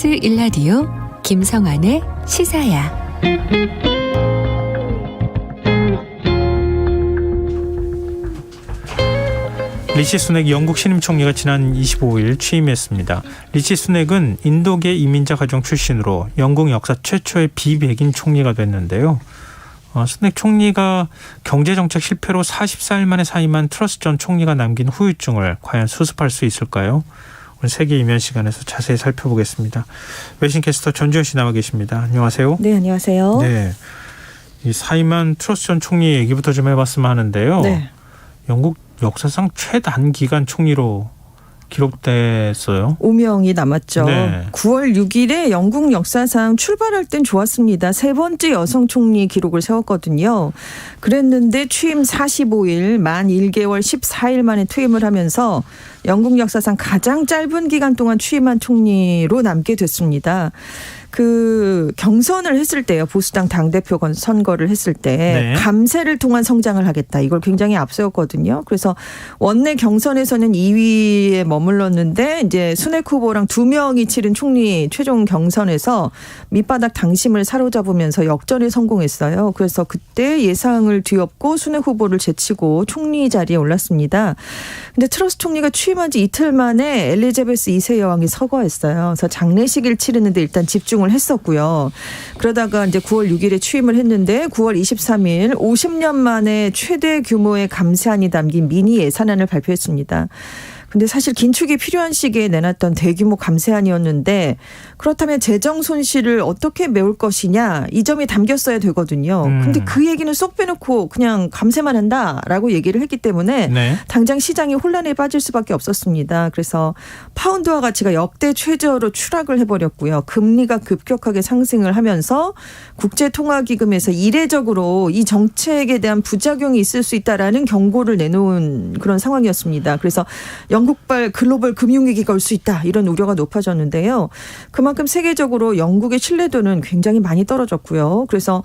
일라디오 김성환의 시사야. 리시 수넥 영국 신임 총리가 지난 25일 취임했습니다. 리시 수넥은 인도계 이민자 가정 출신으로 영국 역사 최초의 비백인 총리가 됐는데요. 수넥 총리가 경제정책 실패로 44일 만에 사임한 트러스 전 총리가 남긴 후유증을 과연 수습할 수 있을까요? 오늘 세계 이면 시간에서 자세히 살펴보겠습니다. 외신캐스터 전주현 씨 나와 계십니다. 안녕하세요. 네, 안녕하세요. 네, 이 사임한 트러스 전 총리 얘기부터 좀 해봤으면 하는데요. 네. 영국 역사상 최단기간 총리로 기록됐어요. 5명이 남았죠. 네. 9월 6일에 영국 역사상 출발할 땐 좋았습니다. 세 번째 여성 총리 기록을 세웠거든요. 그랬는데 취임 45일 만 1개월 14일 만에 퇴임을 하면서 영국 역사상 가장 짧은 기간 동안 취임한 총리로 남게 됐습니다. 그 경선을 했을 때요. 보수당 당대표 선거를 했을 때 네. 감세를 통한 성장을 하겠다. 이걸 굉장히 앞세웠거든요. 그래서 원내 경선에서는 2위에 머물렀는데 이제 수넥 후보랑 두 명이 치른 총리 최종 경선에서 밑바닥 당심을 사로잡으면서 역전에 성공했어요. 그래서 그때 예상을 뒤엎고 수넥 후보를 제치고 총리 자리에 올랐습니다. 근데 트러스 총리가 취임한 지 이틀 만에 엘리자베스 2세 여왕이 서거했어요. 그래서 장례식을 치르는데 일단 집중을 했었고요. 그러다가 이제 9월 6일에 취임을 했는데 9월 23일 50년 만에 최대 규모의 감세안이 담긴 미니 예산안을 발표했습니다. 근데 사실 긴축이 필요한 시기에 내놨던 대규모 감세안이었는데 그렇다면 재정 손실을 어떻게 메울 것이냐 이 점이 담겼어야 되거든요. 근데 그 얘기는 쏙 빼놓고 그냥 감세만 한다라고 얘기를 했기 때문에 네. 당장 시장이 혼란에 빠질 수밖에 없었습니다. 그래서 파운드화 가치가 역대 최저로 추락을 해버렸고요. 금리가 급격하게 상승을 하면서 국제통화기금에서 이례적으로 이 정책에 대한 부작용이 있을 수 있다라는 경고를 내놓은 그런 상황이었습니다. 그래서 영국발 글로벌 금융위기가 올 수 있다 이런 우려가 높아졌는데요. 그만큼 세계적으로 영국의 신뢰도는 굉장히 많이 떨어졌고요. 그래서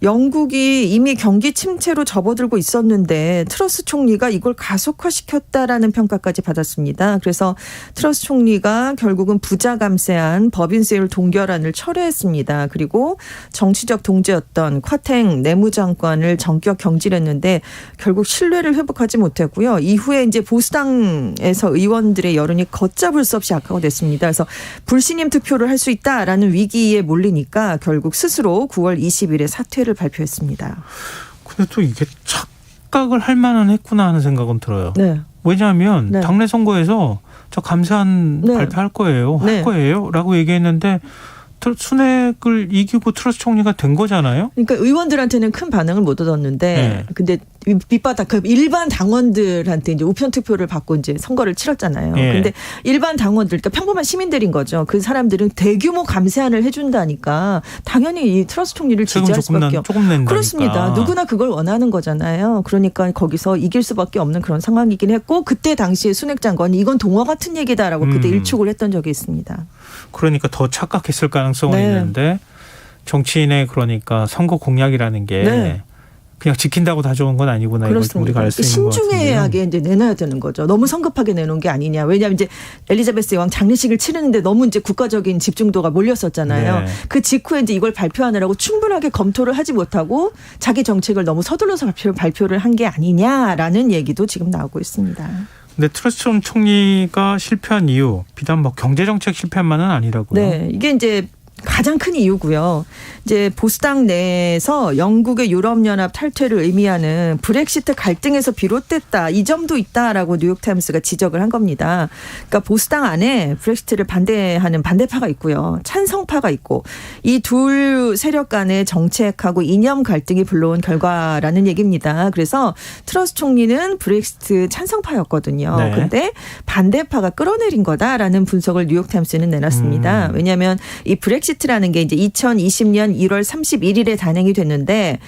영국이 이미 경기 침체로 접어들고 있었는데 트러스 총리가 이걸 가속화시켰다라는 평가까지 받았습니다. 그래서 트러스 총리가 결국은 부자 감세안, 법인세율 동결안을 철회했습니다. 그리고 정치적 동지였던 쿼탱 내무장관을 전격 경질했는데 결국 신뢰를 회복하지 못했고요. 이후에 이제 보수당에서 의원들의 여론이 걷잡을 수 없이 악화가 됐습니다. 그래서 불신임 투표를 할 수 있다라는 위기에 몰리니까 결국 스스로 9월 20일에 사퇴를 발표했습니다. 근데 또 이게 착각을 할 만은 했구나 하는 생각은 들어요. 네. 왜냐하면 네. 당내 선거에서 저 감세안 네. 발표할 거예요. 네. 할 거예요. 라고 얘기했는데 수넥을 이기고 트러스 총리가 된 거잖아요. 그러니까 의원들한테는 큰 반응을 못 얻었는데 네. 근데 밑바닥 그 일반 당원들한테 이제 우편 투표를 받고 이제 선거를 치렀잖아요. 네. 근데 일반 당원들, 그러니까 평범한 시민들인 거죠. 그 사람들은 대규모 감세안을 해준다니까 당연히 이 트러스 총리를 지지할 수밖에 없죠. 조금 낸다니까. 그렇습니다. 누구나 그걸 원하는 거잖아요. 그러니까 거기서 이길 수밖에 없는 그런 상황이긴 했고 그때 당시에 수넥 장관이 이건 동화 같은 얘기다라고 그때 일축을 했던 적이 있습니다. 그러니까 더 착각했을 가능성은 네. 있는데 정치인의 그러니까 선거 공약이라는 게 네. 그냥 지킨다고 다 좋은 건 아니구나. 이걸 좀 우리가 알 수 있는 것 같은데요. 신중하게 이제 내놔야 되는 거죠. 너무 성급하게 내놓은 게 아니냐. 왜냐하면 이제 엘리자베스 여왕 장례식을 치르는데 너무 이제 국가적인 집중도가 몰렸었잖아요. 네. 그 직후에 이제 이걸 발표하느라고 충분하게 검토를 하지 못하고 자기 정책을 너무 서둘러서 발표를 한 게 아니냐라는 얘기도 지금 나오고 있습니다. 근데 트러스 전 총리가 실패한 이유 비단 뭐 경제정책 실패만은 아니라고요. 네, 이게 이제 가장 큰 이유고요. 이제 보수당 내에서 영국의 유럽연합 탈퇴를 의미하는 브렉시트 갈등에서 비롯됐다. 이 점도 있다라고 뉴욕타임스가 지적을 한 겁니다. 그러니까 보수당 안에 브렉시트를 반대하는 반대파가 있고요. 찬성파가 있고 이 둘 세력 간의 정책하고 이념 갈등이 불러온 결과라는 얘기입니다. 그래서 트러스 총리는 브렉시트 찬성파였거든요. 네. 그런데 반대파가 끌어내린 거다라는 분석을 뉴욕타임스는 내놨습니다. 왜냐하면 이 브렉시트라는 게 이제 2020년 1월 31일에 단행이 됐는데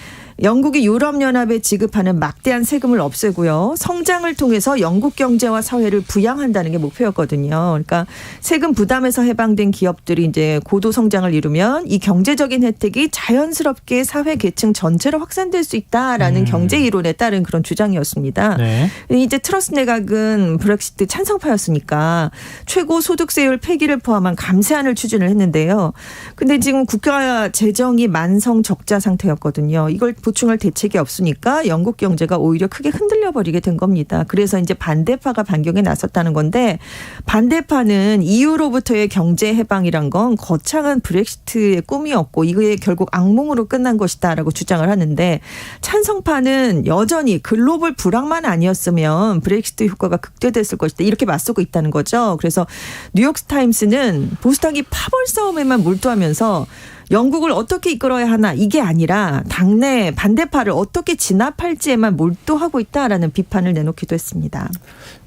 영국이 유럽연합에 지급하는 막대한 세금을 없애고요. 성장을 통해서 영국 경제와 사회를 부양한다는 게 목표였거든요. 그러니까 세금 부담에서 해방된 기업들이 이제 고도 성장을 이루면 이 경제적인 혜택이 자연스럽게 사회 계층 전체로 확산될 수 있다라는 경제 이론에 따른 그런 주장이었습니다. 네. 이제 트러스 내각은 브렉시트 찬성파였으니까 최고 소득세율 폐기를 포함한 감세안을 추진을 했는데요. 근데 지금 국가 재정이 만성 적자 상태였거든요. 이걸 보충할 대책이 없으니까 영국 경제가 오히려 크게 흔들려 버리게 된 겁니다. 그래서 이제 반대파가 반격에 나섰다는 건데 반대파는 EU로부터의 경제 해방이란 건 거창한 브렉시트의 꿈이었고 이게 결국 악몽으로 끝난 것이다라고 주장을 하는데 찬성파는 여전히 글로벌 불황만 아니었으면 브렉시트 효과가 극대화됐을 것이다. 이렇게 맞서고 있다는 거죠. 그래서 뉴욕타임스는 보수당이 파벌 싸움에만 몰두하면서 영국을 어떻게 이끌어야 하나 이게 아니라 당내 반대파를 어떻게 진압할지에만 몰두하고 있다라는 비판을 내놓기도 했습니다.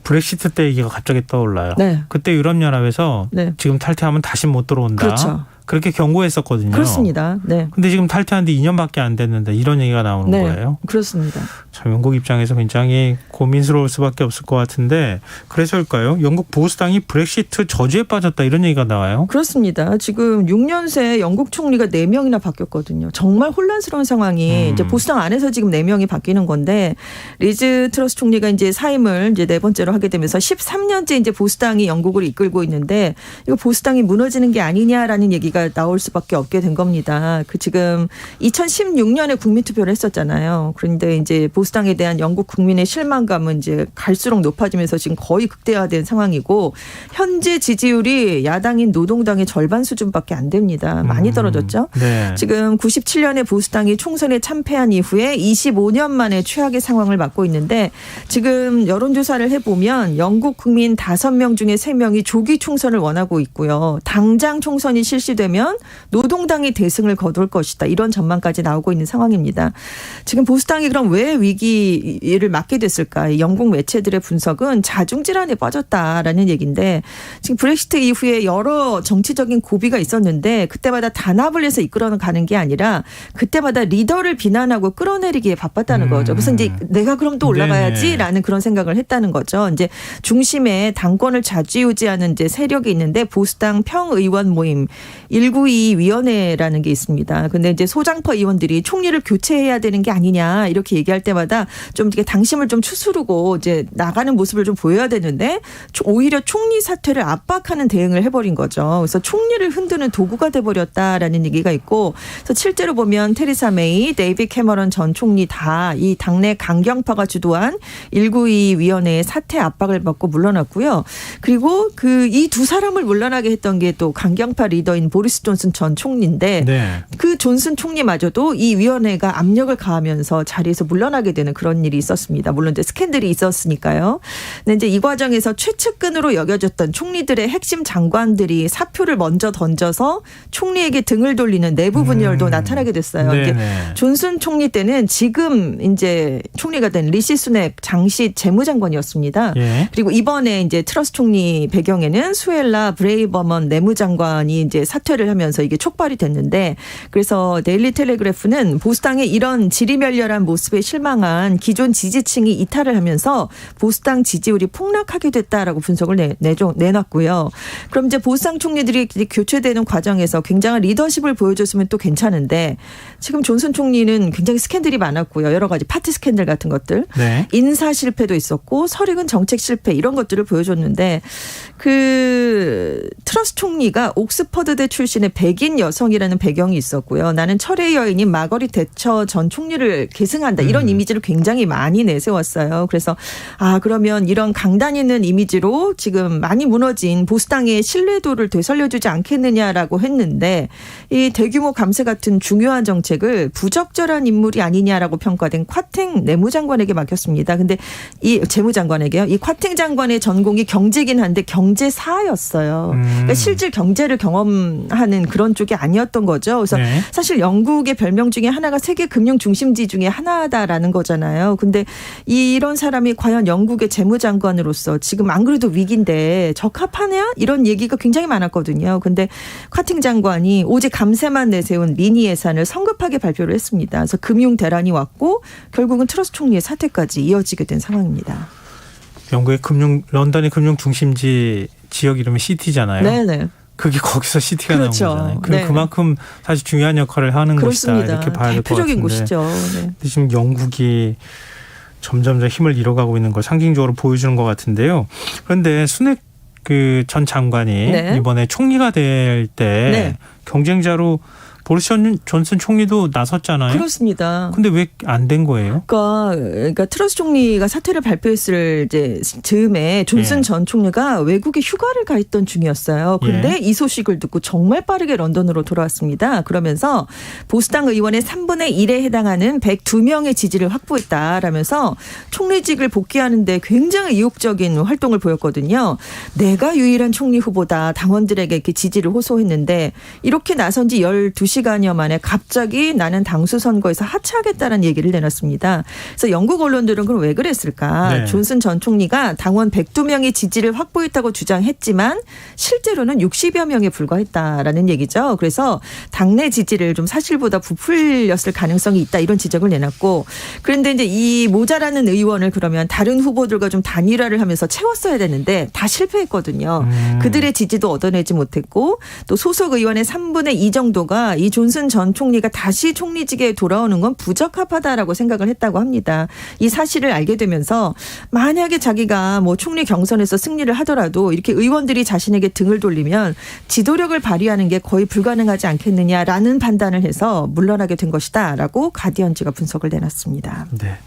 브렉시트 때 얘기가 갑자기 떠올라요. 네. 그때 유럽연합에서 네. 지금 탈퇴하면 다시 못 들어온다. 그렇죠. 그렇게 경고했었거든요. 그렇습니다. 네. 근데 지금 탈퇴한 지 2년밖에 안 됐는데 이런 얘기가 나오는 네. 거예요. 그렇습니다. 참 영국 입장에서 굉장히 고민스러울 수밖에 없을 것 같은데 그래서일까요? 영국 보수당이 브렉시트 저주에 빠졌다 이런 얘기가 나와요. 그렇습니다. 지금 6년 새 영국 총리가 4명이나 바뀌었거든요. 정말 혼란스러운 상황이 이제 보수당 안에서 지금 4명이 바뀌는 건데 리즈 트러스 총리가 이제 사임을 이제 4번째로 하게 되면서 13년째 이제 보수당이 영국을 이끌고 있는데 이거 보수당이 무너지는 게 아니냐라는 얘기가 나올 수밖에 없게 된 겁니다. 그 지금 2016년에 국민투표를 했었잖아요. 그런데 이제 보수당에 대한 영국 국민의 실망감은 이제 갈수록 높아지면서 지금 거의 극대화된 상황이고 현재 지지율이 야당인 노동당의 절반 수준밖에 안 됩니다. 많이 떨어졌죠. 네. 지금 97년에 보수당이 총선에 참패한 이후에 25년 만에 최악의 상황을 맞고 있는데 지금 여론조사를 해보면 영국 국민 5명 중에 3명이 조기 총선을 원하고 있고요. 당장 총선이 실시되면 노동당이 대승을 거둘 것이다. 이런 전망까지 나오고 있는 상황입니다. 지금 보수당이 그럼 왜 위기를 맞게 됐을까? 영국 매체들의 분석은 자중질환에 빠졌다라는 얘기인데 지금 브렉시트 이후에 여러 정치적인 고비가 있었는데 그때마다 단합을 해서 이끌어가는 게 아니라 그때마다 리더를 비난하고 끌어내리기에 바빴다는 거죠. 그래서 이제 내가 그럼 또 올라가야지라는 그런 생각을 했다는 거죠. 이제 중심에 당권을 좌지우지하는 이제 세력이 있는데 보수당 평의원 모임 192위원회라는 게 있습니다. 근데 이제 소장파 의원들이 총리를 교체해야 되는 게 아니냐 이렇게 얘기할 때마다 좀 이렇게 당심을 좀 추스르고 이제 나가는 모습을 좀 보여야 되는데 오히려 총리 사퇴를 압박하는 대응을 해버린 거죠. 그래서 총리를 흔드는 도구가 돼버렸다라는 얘기가 있고 그래서 실제로 보면 테레사 메이, 데이빗 캐머런 전 총리 다 이 당내 강경파가 주도한 192위원회의 사퇴 압박을 받고 물러났고요. 그리고 이 두 사람을 물러나게 했던 게 또 강경파 리더인 보리스 존슨 전 총리인데 네. 그 존슨 총리마저도 이 위원회가 압력을 가하면서 자리에서 물러나게 되는 그런 일이 있었습니다. 물론 이제 스캔들이 있었으니까요. 근데 이제 이 과정에서 최측근으로 여겨졌던 총리들의 핵심 장관들이 사표를 먼저 던져서 총리에게 등을 돌리는 내부 분열도 나타나게 됐어요. 이게 존슨 총리 때는 지금 이제 총리가 된 리시 수넥 장시 재무장관이었습니다. 예. 그리고 이번에 이제 트러스 총리 배경에는 수엘라 브레이버먼 내무장관이 이제 사퇴를 하면서 이게 촉발이 됐는데 그래서 데일리 텔레그래프는 보수당의 이런 지리멸렬한 모습에 실망한 기존 지지층이 이탈을 하면서 보수당 지지율이 폭락하게 됐다라고 분석을 내놨고요. 그럼 이제 보수당 총리들이 교체되는 과정에서 굉장한 리더십을 보여줬으면 또 괜찮은데 지금 존슨 총리는 굉장히 스캔들이 많았고요. 여러 가지 파티 스캔들 같은 것들. 네. 인사 실패도 있었고 설익은 정책 실패 이런 것들을 보여줬는데 트러스 총리가 옥스퍼드대 출신의 백인 여성이라는 배경이 있었고요. 나는 철의 여인인 마거릿 대처 전 총리를 계승한다. 이런 이미지를 굉장히 많이 내세웠어요. 그래서 그러면 이런 강단 있는 이미지로 지금 많이 무너진 보수당의 신뢰도를 되살려주지 않겠느냐라고 했는데 이 대규모 감세 같은 중요한 정책을 부적절한 인물이 아니냐라고 평가된 콰탱 내무장관에게 맡겼습니다. 근데 이 재무장관에게요. 이 콰팅 장관의 전공이 경제긴 한데 경제사였어요. 그러니까 실질 경제를 경험하는 그런 쪽이 아니었던 거죠. 그래서 네. 사실 영국의 별명 중에 하나가 세계 금융 중심지 중에 하나다라는 거잖아요. 근데 이런 사람이 과연 영국의 재무장관으로서 지금 안 그래도 위기인데 적합하냐? 이런 얘기가 굉장히 많았거든요. 근데 콰팅 장관이 오직 감세만 내세운 미니 예산을 성급하게 발표를 했습니다. 그래서 금융 대란이 왔고 결국은 트러스 총리의 사퇴까지 이어지게 된 상황입니다. 영국의 런던의 금융 중심지 지역 이름이 시티잖아요. 네네. 그게 거기서 시티가 그렇죠. 나온 거잖아요. 네. 그만큼 사실 중요한 역할을 하는 그렇습니다. 곳이다 이렇게 봐야 될 것 같은데. 대표적인 곳이죠. 네. 근데 지금 영국이 점점 힘을 잃어가고 있는 걸 상징적으로 보여주는 것 같은데요. 그런데 수넥 그 전 장관이 네. 이번에 총리가 될 때 네. 경쟁자로 보리스 존슨 총리도 나섰잖아요. 그렇습니다. 근데 왜 안 된 거예요? 그러니까 트러스 총리가 사퇴를 발표했을 이제 즈음에 존슨 예. 전 총리가 외국에 휴가를 가 있던 중이었어요. 그런데 이 소식을 듣고 정말 빠르게 런던으로 돌아왔습니다. 그러면서 보수당 의원의 3분의 1에 해당하는 102명의 지지를 확보했다라면서 총리직을 복귀하는 데 굉장히 의욕적인 활동을 보였거든요. 내가 유일한 총리 후보다 당원들에게 이렇게 지지를 호소했는데 이렇게 나선 지 12시간여 만에 갑자기 나는 당수 선거에서 하차하겠다는 얘기를 내놨습니다. 그래서 영국 언론들은 그럼 왜 그랬을까? 네. 존슨 전 총리가 당원 102명의 지지를 확보했다고 주장했지만 실제로는 60여 명에 불과했다라는 얘기죠. 그래서 당내 지지를 좀 사실보다 부풀렸을 가능성이 있다 이런 지적을 내놨고 그런데 이제 이 모자라는 의원을 그러면 다른 후보들과 좀 단일화를 하면서 채웠어야 되는데 다 실패했거든요. 그들의 지지도 얻어내지 못했고 또 소속 의원의 3분의 2 정도가 이 존슨 전 총리가 다시 총리직에 돌아오는 건 부적합하다라고 생각을 했다고 합니다. 이 사실을 알게 되면서 만약에 자기가 뭐 총리 경선에서 승리를 하더라도 이렇게 의원들이 자신에게 등을 돌리면 지도력을 발휘하는 게 거의 불가능하지 않겠느냐라는 판단을 해서 물러나게 된 것이다라고 가디언지가 분석을 내놨습니다. 네.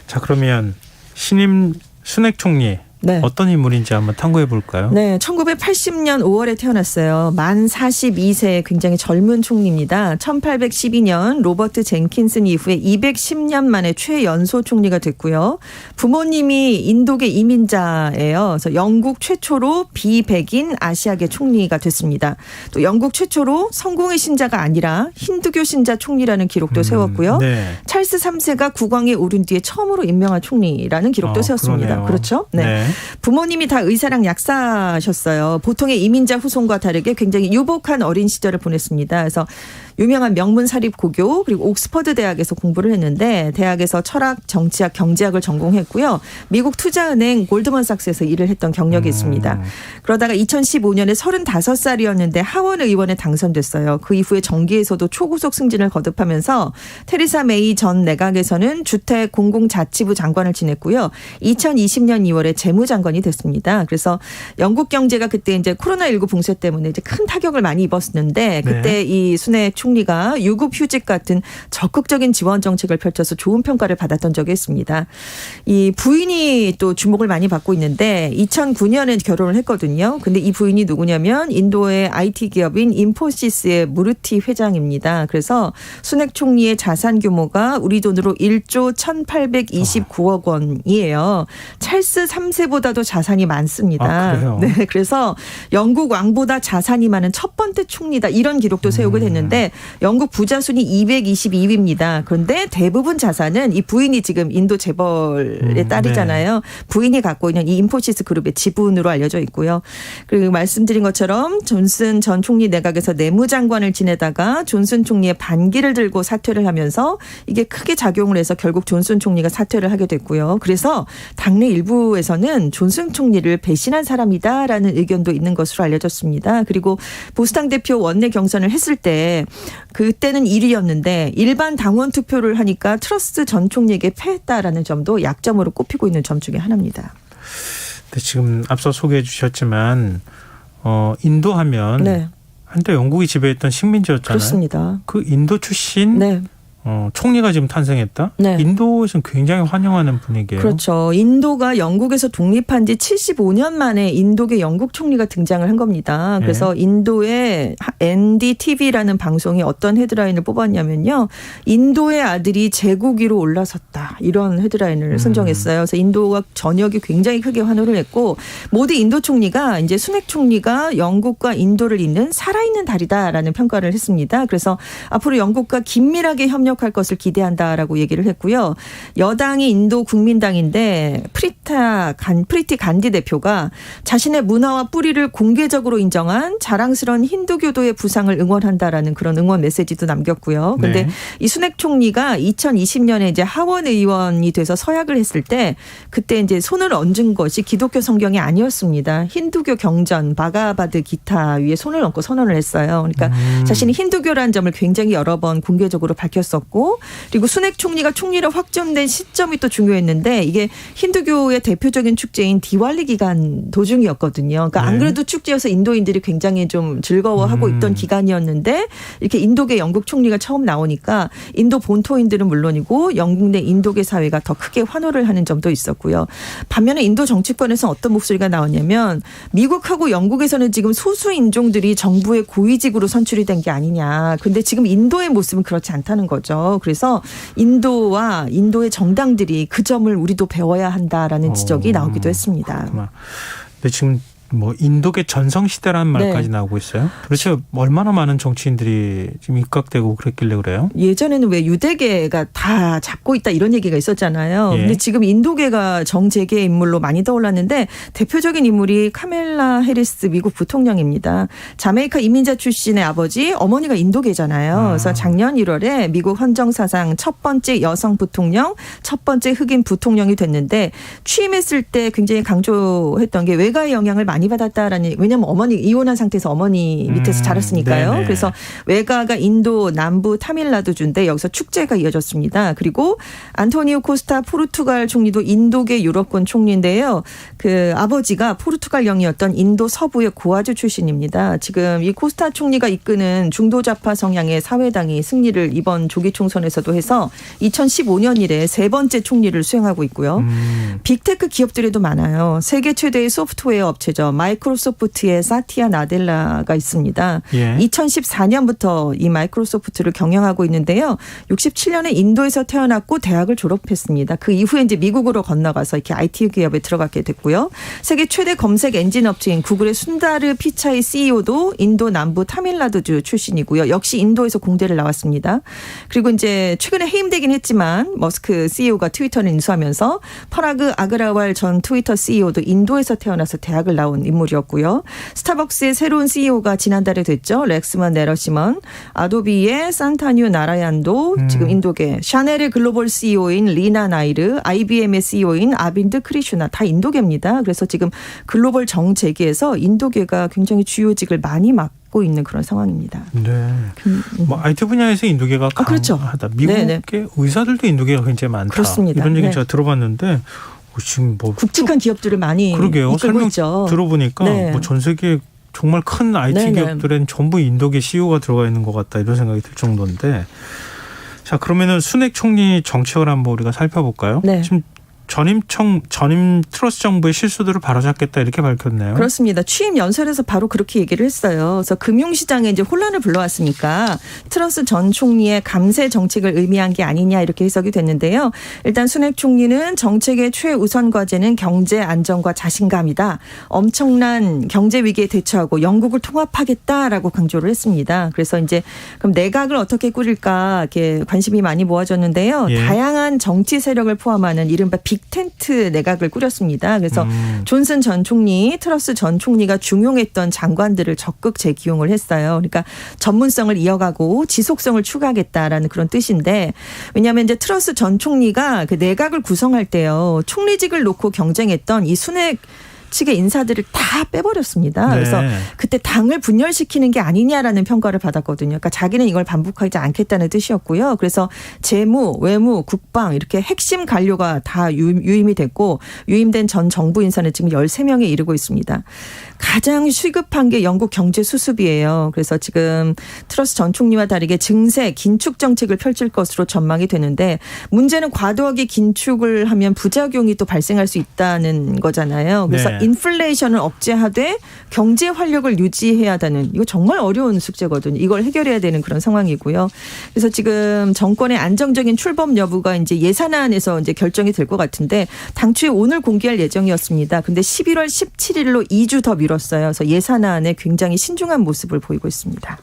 자 그러면 신임 수넥 총리 네. 어떤 인물인지 한번 탐구해 볼까요? 네, 1980년 5월에 태어났어요. 만 42세의 굉장히 젊은 총리입니다. 1812년 로버트 젠킨슨 이후에 210년 만에 최연소 총리가 됐고요. 부모님이 인도계 이민자예요. 그래서 영국 최초로 비백인 아시아계 총리가 됐습니다. 또 영국 최초로 성공의 신자가 아니라 힌두교 신자 총리라는 기록도 세웠고요. 네. 찰스 3세가 국왕에 오른 뒤에 처음으로 임명한 총리라는 기록도 세웠습니다. 그러네요. 그렇죠? 네. 네. 부모님이 다 의사랑 약사셨어요. 보통의 이민자 후손과 다르게 굉장히 유복한 어린 시절을 보냈습니다. 그래서 유명한 명문 사립고교 그리고 옥스퍼드 대학에서 공부를 했는데 대학에서 철학, 정치학, 경제학을 전공했고요. 미국 투자은행 골드만삭스에서 일을 했던 경력이 있습니다. 그러다가 2015년에 35살이었는데 하원 의원에 당선됐어요. 그 이후에 정계에서도 초고속 승진을 거듭하면서 테레사 메이 전 내각에서는 주택 공공자치부 장관을 지냈고요. 2020년 2월에 재무장관이 됐습니다. 그래서 영국 경제가 그때 이제 코로나19 봉쇄 때문에 이제 큰 타격을 많이 입었는데 그때 네. 이 수넥 총리가 유급휴직 같은 적극적인 지원 정책을 펼쳐서 좋은 평가를 받았던 적이 있습니다. 이 부인이 또 주목을 많이 받고 있는데 2009년에 결혼을 했거든요. 근데 이 부인이 누구냐면 인도의 IT 기업인 인포시스의 무르티 회장입니다. 그래서 수넥 총리의 자산 규모가 우리 돈으로 1조 1,829억 원이에요. 찰스 3세보다도 자산이 많습니다. 아, 그래요? 네, 그래서 영국 왕보다 자산이 많은 첫 번째 총리다 이런 기록도 세우게 됐는데 영국 부자 순위 222위입니다. 그런데 대부분 자산은 이 부인이 지금 인도 재벌의 딸이잖아요. 네. 부인이 갖고 있는 이 인포시스 그룹의 지분으로 알려져 있고요. 그리고 말씀드린 것처럼 존슨 전 총리 내각에서 내무장관을 지내다가 존슨 총리의 반기를 들고 사퇴를 하면서 이게 크게 작용을 해서 결국 존슨 총리가 사퇴를 하게 됐고요. 그래서 당내 일부에서는 존슨 총리를 배신한 사람이다라는 의견도 있는 것으로 알려졌습니다. 그리고 보수당 대표 원내 경선을 했을 때 그때는 1위였는데 일반 당원 투표를 하니까 트러스 전 총리에게 패했다라는 점도 약점으로 꼽히고 있는 점 중에 하나입니다. 네, 지금 앞서 소개해 주셨지만 인도 하면 네. 한때 영국이 지배했던 식민지였잖아요. 그렇습니다. 그 인도 출신 네. 총리가 지금 탄생했다. 네. 인도에서는 굉장히 환영하는 분위기예요. 그렇죠. 인도가 영국에서 독립한 지 75년 만에 인도계 영국 총리가 등장을 한 겁니다. 그래서 인도의 NDTV라는 방송이 어떤 헤드라인을 뽑았냐면요. 인도의 아들이 제국위로 올라섰다. 이런 헤드라인을 선정했어요. 그래서 인도가 전역이 굉장히 크게 환호를 했고 모디 인도 총리가 이제 수넥 총리가 영국과 인도를 잇는 살아있는 달이다라는 평가를 했습니다. 그래서 앞으로 영국과 긴밀하게 협력할 것을 기대한다라고 얘기를 했고요. 여당이 인도 국민당인데 프리티 간디 대표가 자신의 문화와 뿌리를 공개적으로 인정한 자랑스러운 힌두교도의 부상을 응원한다라는 그런 응원 메시지도 남겼고요. 그런데 네. 이 수넥 총리가 2020년에 이제 하원 의원이 돼서 서약을 했을 때 그때 이제 손을 얹은 것이 기독교 성경이 아니었습니다. 힌두교 경전 바가바드 기타 위에 손을 얹고 선언을 했어요. 그러니까 자신이 힌두교라는 점을 굉장히 여러 번 공개적으로 밝혔었고 그리고 수넥 총리가 총리로 확정된 시점이 또 중요했는데 이게 힌두교의 대표적인 축제인 디왈리 기간 도중이었거든요. 그러니까 안 그래도 축제여서 인도인들이 굉장히 좀 즐거워하고 있던 기간이었는데 이렇게 인도계 영국 총리가 처음 나오니까 인도 본토인들은 물론이고 영국 내 인도계 사회가 더 크게 환호를 하는 점도 있었고요. 반면에 인도 정치권에서 어떤 목소리가 나오냐면 미국하고 영국에서는 지금 소수 인종들이 정부의 고위직으로 선출이 된 게 아니냐. 근데 지금 인도의 모습은 그렇지 않다는 거죠. 그래서 인도와 인도의 정당들이 그 점을 우리도 배워야 한다라는 지적이 나오기도 했습니다. 그렇구나. 근데 지금 뭐 인도계 전성시대라는 말까지 나오고 있어요. 도대체 얼마나 많은 정치인들이 지금 입각되고 그랬길래 그래요? 예전에는 왜 유대계가 다 잡고 있다 이런 얘기가 있었잖아요. 근데 지금 인도계가 정재계 인물로 많이 떠올랐는데 대표적인 인물이 카멜라 해리스 미국 부통령입니다. 자메이카 이민자 출신의 아버지, 어머니가 인도계잖아요. 그래서 작년 1월에 미국 헌정사상 첫 번째 여성 부통령, 첫 번째 흑인 부통령이 됐는데 취임했을 때 굉장히 강조했던 게 외가의 영향을 많이 받았다라는 왜냐하면 어머니 이혼한 상태에서 어머니 밑에서 자랐으니까요. 네네. 그래서 외가가 인도 남부 타밀나두주인데 여기서 축제가 이어졌습니다. 그리고 안토니오 코스타 포르투갈 총리도 인도계 유럽권 총리인데요. 그 아버지가 포르투갈 영이었던 인도 서부의 고아주 출신입니다. 지금 이 코스타 총리가 이끄는 중도좌파 성향의 사회당이 승리를 이번 조기 총선에서도 해서 2015년 이래 세 번째 총리를 수행하고 있고요. 빅테크 기업들에도 많아요. 세계 최대의 소프트웨어 업체죠. 마이크로소프트의 사티아 나델라가 있습니다. 2014년부터 이 마이크로소프트를 경영하고 있는데요. 67년에 인도에서 태어났고 대학을 졸업했습니다. 그 이후에 이제 미국으로 건너가서 이렇게 IT 기업에 들어가게 됐고요. 세계 최대 검색 엔진 업체인 구글의 순다르 피차이 CEO도 인도 남부 타밀나두주 출신이고요. 역시 인도에서 공대를 나왔습니다. 그리고 이제 최근에 해임되긴 했지만 머스크 CEO가 트위터를 인수하면서 퍼라그 아그라왈 전 트위터 CEO도 인도에서 태어나서 대학을 나온 인물이었고요. 스타벅스의 새로운 CEO가 지난달에 됐죠. 렉스먼 네러시먼. 아도비의 산타뉴 나라얀도 지금 인도계. 샤넬의 글로벌 CEO인 리나 나이르. IBM의 CEO인 아빈드 크리슈나. 다 인도계입니다. 그래서 지금 글로벌 정재계에서 인도계가 굉장히 주요직을 많이 맡고 있는 그런 상황입니다. 네. 뭐 IT 분야에서 인도계가 강하다. 그렇죠. 미국의 네네. 의사들도 인도계가 굉장히 많다. 그렇습니다. 이런 얘기 네. 제가 들어봤는데 지금 뭐 굵직한 기업들을 많이 그러게요. 이끌고 설명 있죠. 들어보니까 네. 뭐 전 세계 정말 큰 IT 네네. 기업들엔 전부 인도계 CEO가 들어가 있는 것 같다 이런 생각이 들 정도인데 자 그러면은 수넥 총리 정책을 한번 우리가 살펴볼까요? 네. 지금 전임 트러스 정부의 실수들을 바로잡겠다 이렇게 밝혔네요. 그렇습니다. 취임 연설에서 바로 그렇게 얘기를 했어요. 그래서 금융시장에 이제 혼란을 불러왔으니까 트러스 전 총리의 감세 정책을 의미한 게 아니냐 이렇게 해석이 됐는데요. 일단 수넥 총리는 정책의 최우선 과제는 경제 안정과 자신감이다. 엄청난 경제 위기에 대처하고 영국을 통합하겠다라고 강조를 했습니다. 그래서 이제 그럼 내각을 어떻게 꾸릴까 이렇게 관심이 많이 모아졌는데요. 다양한 정치 세력을 포함하는 이른바 빅텐트 내각을 꾸렸습니다. 그래서 존슨 전 총리, 트러스 전 총리가 중용했던 장관들을 적극 재기용을 했어요. 그러니까 전문성을 이어가고 지속성을 추가하겠다라는 그런 뜻인데 왜냐하면 이제 트러스 전 총리가 그 내각을 구성할 때요. 총리직을 놓고 경쟁했던 이 수넥 측의 인사들을 다 빼버렸습니다. 네. 그래서 그때 당을 분열시키는 게 아니냐라는 평가를 받았거든요. 그러니까 자기는 이걸 반복하지 않겠다는 뜻이었고요. 그래서 재무, 외무, 국방 이렇게 핵심 관료가 다 유임이 됐고 유임된 전 정부 인사는 지금 13명에 이르고 있습니다. 가장 시급한 게 영국 경제 수습이에요. 그래서 지금 트러스 전 총리와 다르게 증세, 긴축 정책을 펼칠 것으로 전망이 되는데 문제는 과도하게 긴축을 하면 부작용이 또 발생할 수 있다는 거잖아요. 그래서 네. 인플레이션을 억제하되 경제 활력을 유지해야 하는 이거 정말 어려운 숙제거든요. 이걸 해결해야 되는 그런 상황이고요. 그래서 지금 정권의 안정적인 출범 여부가 이제 예산안에서 이제 결정이 될 것 같은데 당초에 오늘 공개할 예정이었습니다. 근데 11월 17일로 2주 더 미뤘어요. 그래서 예산안에 굉장히 신중한 모습을 보이고 있습니다.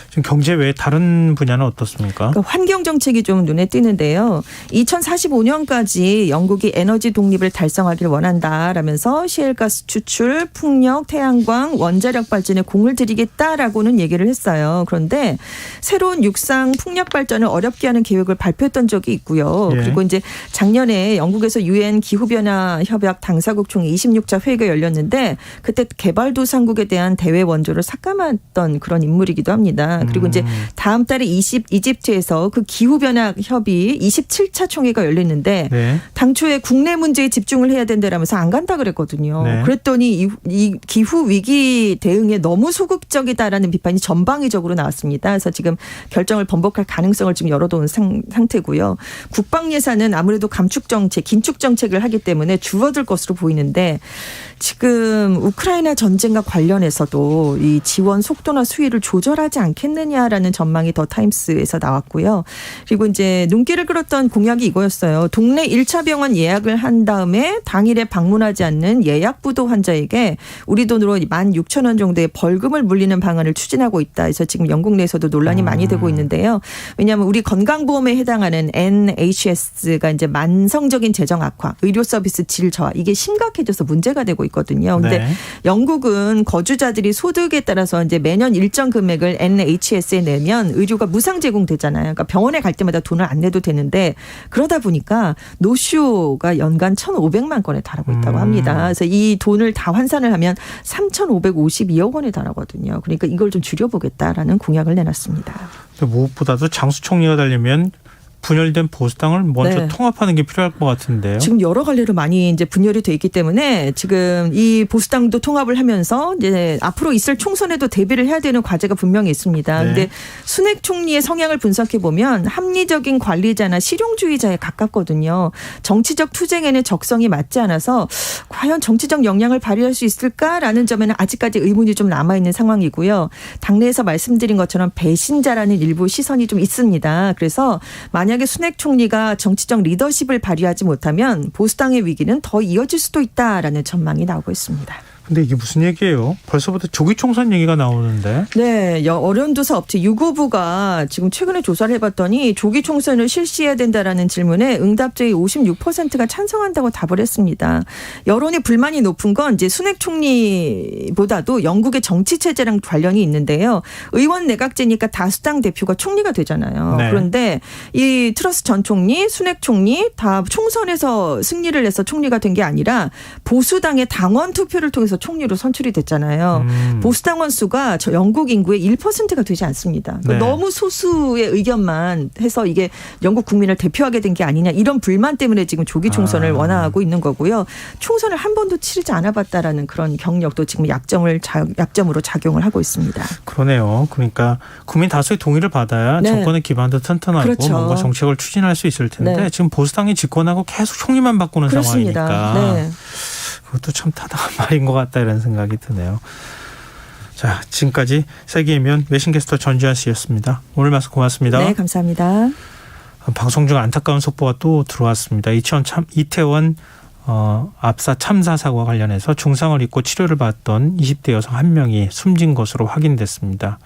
지금 경제 외에 다른 분야는 어떻습니까? 그러니까 환경 정책이 좀 눈에 띄는데요. 2045년까지 영국이 에너지 독립을 달성하기를 원한다라면서 시엘가스 추출, 풍력, 태양광, 원자력 발전에 공을 들이겠다라고는 얘기를 했어요. 그런데 새로운 육상 풍력 발전을 어렵게 하는 계획을 발표했던 적이 있고요. 예. 그리고 이제 작년에 영국에서 유엔 기후변화 협약 당사국 총 26차 회의가 열렸는데 그때 개발도상국에 대한 대외 원조를 삭감했던 그런 인물이기도 합니다. 그리고 이제 다음 달에 이집트에서 그 기후변화 협의 27차 총회가 열리는데 네. 당초에 국내 문제에 집중을 해야 된다라면서 안 간다 그랬거든요. 네. 그랬더니 이 기후 위기 대응에 너무 소극적이다라는 비판이 전방위적으로 나왔습니다. 그래서 지금 결정을 번복할 가능성을 지금 열어놓은 상태고요. 국방 예산은 아무래도 감축 정책, 긴축 정책을 하기 때문에 줄어들 것으로 보이는데 지금 우크라이나 전쟁과 관련해서도 이 지원 속도나 수위를 조절하지 않겠느냐라는 전망이 더 타임스에서 나왔고요. 그리고 이제 눈길을 끌었던 공약이 이거였어요. 동네 1차 병원 예약을 한 다음에 당일에 방문하지 않는 예약부도 환자에게 우리 돈으로 16,000원 정도의 벌금을 물리는 방안을 추진하고 있다. 그래서 지금 영국 내에서도 논란이 많이 되고 있는데요. 왜냐하면 우리 건강보험에 해당하는 NHS가 이제 만성적인 재정 악화, 의료 서비스 질 저하 이게 심각해져서 문제가 되고 있거든요. 근데 네. 영국은 거주자들이 소득에 따라서 이제 매년 일정 금액을 NHS에 내면 의료가 무상 제공되잖아요. 그러니까 병원에 갈 때마다 돈을 안 내도 되는데 그러다 보니까 노쇼가 연간 1,500만 건에 달하고 있다고 합니다. 그래서 이 돈을 다 환산을 하면 3,552억 원에 달하거든요. 그러니까 이걸 좀 줄여보겠다라는 공약을 내놨습니다. 무엇보다도 장수 총리가 되려면 분열된 보수당을 먼저 네. 통합하는 게 필요할 것 같은데요. 지금 여러 갈래로 많이 이제 분열이 돼 있기 때문에 지금 이 보수당도 통합을 하면서 이제 앞으로 있을 총선에도 대비를 해야 되는 과제가 분명히 있습니다. 그런데 네. 순핵 총리의 성향을 분석해 보면 합리적인 관리자나 실용주의자에 가깝거든요. 정치적 투쟁에는 적성이 맞지 않아서 과연 정치적 영향을 발휘할 수 있을까라는 점에는 아직까지 의문이 좀 남아 있는 상황이고요. 당내에서 말씀드린 것처럼 배신자라는 일부 시선이 좀 있습니다. 그래서 만약에 순핵 총리가 정치적 리더십을 발휘하지 못하면 보수당의 위기는 더 이어질 수도 있다라는 전망이 나오고 있습니다. 근데 이게 무슨 얘기예요? 벌써부터 조기 총선 얘기가 나오는데. 네. 언론조사 업체 유고부가 지금 최근에 조사를 해봤더니 조기 총선을 실시해야 된다라는 질문에 응답자의 56%가 찬성한다고 답을 했습니다. 여론의 불만이 높은 건 이제 순핵 총리보다도 영국의 정치 체제랑 관련이 있는데요. 의원 내각제니까 다수당 대표가 총리가 되잖아요. 네. 그런데 이 트러스 전 총리, 순핵 총리 다 총선에서 승리를 해서 총리가 된 게 아니라 보수당의 당원 투표를 통해서 총리로 선출이 됐잖아요. 보수당원 수가 저 영국 인구의 1%가 되지 않습니다. 네. 너무 소수의 의견만 해서 이게 영국 국민을 대표하게 된 게 아니냐 이런 불만 때문에 지금 조기 총선을 원하고 있는 거고요. 총선을 한 번도 치르지 않아봤다라는 그런 경력도 지금 약점으로 작용을 하고 있습니다. 그러네요. 그러니까 국민 다수의 동의를 받아야 네. 정권의 기반도 튼튼하고 그렇죠. 뭔가 정책을 추진할 수 있을 텐데 네. 지금 보수당이 집권하고 계속 총리만 바꾸는 그렇습니다. 상황이니까 네. 그것도 참 타당한 말인 것 같다 이런 생각이 드네요. 자, 지금까지 세계이면 외신캐스터 전주환 씨였습니다. 오늘 말씀 고맙습니다. 네, 감사합니다. 방송 중 안타까운 속보가 또 들어왔습니다. 이태원 압사 참사 사고와 관련해서 중상을 입고 치료를 받던 20대 여성 1명이 숨진 것으로 확인됐습니다.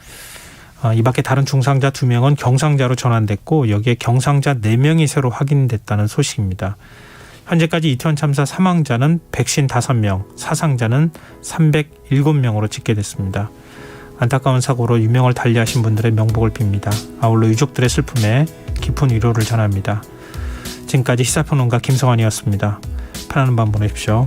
이 밖에 다른 중상자 2명은 경상자로 전환됐고 여기에 경상자 4명이 새로 확인됐다는 소식입니다. 현재까지 이태원 참사 사망자는 155명, 사상자는 307명으로 집계됐습니다. 안타까운 사고로 유명을 달리하신 분들의 명복을 빕니다. 아울러 유족들의 슬픔에 깊은 위로를 전합니다. 지금까지 시사평론가 김성환이었습니다. 편안한 밤 보내십시오.